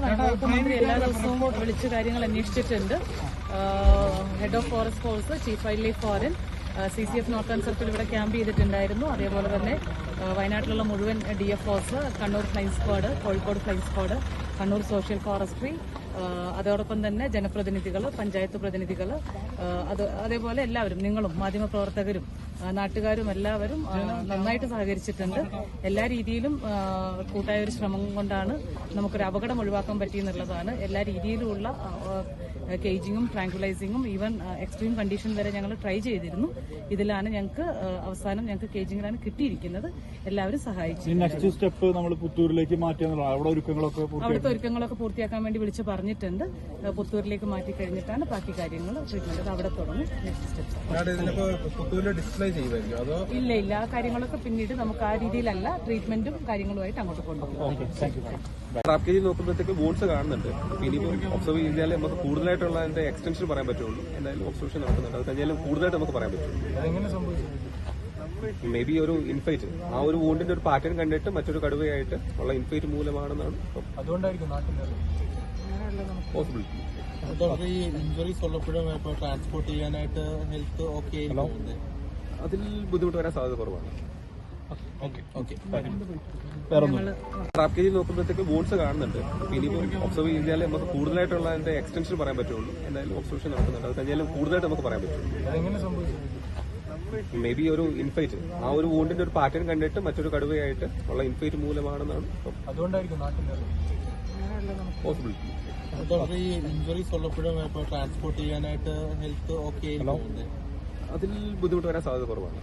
വനംവകുപ്പ് എല്ലാ ദിവസവും വിളിച്ച് കാര്യങ്ങൾ അന്വേഷിച്ചിട്ടുണ്ട്. Head of forest force, chief wild life warden, CCF northern circle ഇവിടെ ക്യാമ്പ് ചെയ്തിട്ടുണ്ടായിരുന്നു. അതേപോലെ തന്നെ വയനാട്ടിലുള്ള മുഴുവൻ DFOs, Kannur flying squad, Kozhikode flying squad, Kannur social forestry, അതോടൊപ്പം തന്നെ ജനപ്രതിനിധികൾ, പഞ്ചായത്ത് പ്രതിനിധികൾ, അതേപോലെ എല്ലാവരും, നിങ്ങളും മാധ്യമപ്രവർത്തകരും നാട്ടുകാരും എല്ലാവരും നന്നായിട്ട് സഹകരിച്ചിട്ടുണ്ട്. എല്ലാ രീതിയിലും കൂട്ടായ ഒരു ശ്രമം കൊണ്ടാണ് നമുക്കൊരു അപകടം ഒഴിവാക്കാൻ പറ്റിയെന്നുള്ളതാണ്. എല്ലാ രീതിയിലുമുള്ള കേജിങ്ങും ട്രാങ്കുലൈസിങ്ങും ഈവൻ എക്സ്ട്രീം കണ്ടീഷൻ വരെ ഞങ്ങൾ ട്രൈ ചെയ്തിരുന്നു. ഇതിലാണ് അവസാനം ഞങ്ങൾക്ക് കേജിങ്ങിലാണ് കിട്ടിയിരിക്കുന്നത്. എല്ലാവരും സഹായിച്ചു. നെക്സ്റ്റ് സ്റ്റെപ്പ് നമ്മൾ പുത്തൂരിലേക്ക് മാറ്റിയെന്നുള്ളതാണ്. അവിടുത്തെ ഒരുക്കങ്ങളൊക്കെ പൂർത്തിയാക്കാൻ വേണ്ടി വിളിച്ച് പറഞ്ഞിട്ടുണ്ട്. പുത്തൂരിലേക്ക് മാറ്റി കഴിഞ്ഞിട്ടാണ് ബാക്കി കാര്യങ്ങൾ ട്രീറ്റ്മെന്റ് അവിടെ തുടങ്ങും. നെക്സ്റ്റ് സ്റ്റെപ്പ് ഇല്ല, ആ കാര്യങ്ങളൊക്കെ പിന്നീട് നമുക്ക് ആ രീതിയിലല്ല, ട്രീറ്റ്മെന്റും കാര്യങ്ങളുമായിട്ട് അങ്ങോട്ട് കൊണ്ടുപോകും. ട്രാപ്പ് നോക്കുമ്പോഴത്തേക്ക് വോൺസ് കാണുന്നുണ്ട്. ഇനിയിപ്പോൾ ഒബ്സർവ് ചെയ്താലേ നമുക്ക് കൂടുതലായിട്ടുള്ള അതിന്റെ എക്സ്റ്റൻഷൻ പറയാൻ പറ്റുള്ളൂ. എന്തായാലും ഒബ്സർവേഷൻ നടക്കുന്നുണ്ട്. അത് കഴിഞ്ഞാലും കൂടുതലായിട്ട് നമുക്ക് പറയാൻ പറ്റുള്ളൂ. മേ ബി ഒരു ഇൻഫൈറ്റ്, ആ ഒരു വോണ്ടിന്റെ ഒരു പാറ്റേൺ കണ്ടിട്ട് മറ്റൊരു കടുവയായിട്ട് ഉള്ള ഇൻഫൈറ്റ് മൂലമാണെന്നാണ് പോസിബിലിറ്റി. ഈ ഇഞ്ചുറീസ് ഉള്ളപ്പോഴും ട്രാൻസ്പോർട്ട് ചെയ്യാനായിട്ട് ഹെൽത്ത് ഓക്കെ, അതിൽ ബുദ്ധിമുട്ട് വരാൻ സാധ്യത കുറവാണ്. ട്രാപ്പ് കേജിൽ നോക്കുമ്പോഴത്തേക്ക് വോൺസ് കാണുന്നുണ്ട്. ഇനിയിപ്പോൾ ഒബ്സർവ് ചെയ്താലേ നമുക്ക് കൂടുതലായിട്ടുള്ള അതിന്റെ എക്സ്റ്റൻഷൻ പറയാൻ പറ്റുള്ളൂ. എന്തായാലും ഒബ്സർവേഷൻ നടക്കുന്നുണ്ട്. അത് കഴിഞ്ഞാലും കൂടുതലായിട്ട് നമുക്ക് പറയാൻ പറ്റുള്ളൂ. മേ ബി ഒരു ഇൻഫൈറ്റ്, ആ ഒരു വോണ്ടിന്റെ ഒരു പാറ്റേൺ കണ്ടിട്ട് മറ്റൊരു കടുവയായിട്ട് ഉള്ള ഇൻഫൈറ്റ് മൂലമാണെന്നാണ് പോസിബിലിറ്റി. ഈ ഇഞ്ചുറീസ് ഉള്ളപ്പോഴും ട്രാൻസ്പോർട്ട് ചെയ്യാനായിട്ട് ഹെൽത്ത് ഓക്കെ, അതിൽ ബുദ്ധിമുട്ട് വരാൻ സാധ്യത കുറവാണ്.